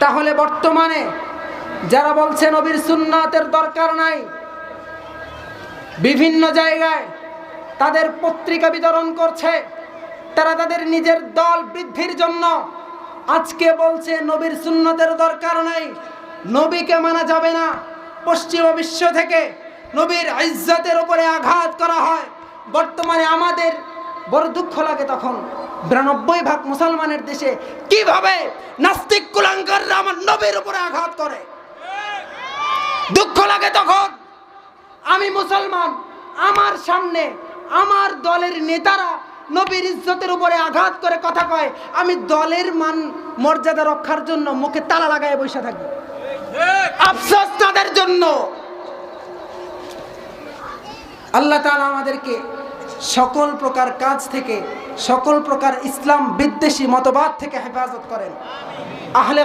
তাহলে বর্তমানে যারা বলছে নবীর সুন্নাতের দরকার নাই, বিভিন্ন জায়গায় তাদের পত্রিকা বিতরণ করছে, তারা তাদের নিজের দল বৃদ্ধির জন্য আজকে বলছে নবীর সুন্নতের দরকার নাই, নবীকে মানা যাবে না। পশ্চিমা বিশ্ব থেকে নবীর ইজ্জতের উপরে আঘাত করা হয়। বর্তমানে আমাদের বড় দুঃখ লাগে তখন 92% মুসলমানের দেশে কিভাবে নাস্তিক কুলাঙ্গাররা আমার নবীর উপরে আঘাত করে। দুঃখ লাগে তখন। আমি মুসলমান, আমার সামনে আমার দলের নেতারা নবীর ইজ্জতের উপরে আঘাত করে কথা কয়, আমি দলের মান মর্যাদা রক্ষার জন্য মুখে তালা লাগায় বসে থাকি। আফসোস তাদের জন্য। আল্লাহ তাআলা আমাদেরকে সকল প্রকার কাজ থেকে, সকল প্রকার ইসলাম বিদ্বেষী মতবাদ থেকে হেফাজত করেন। আহলে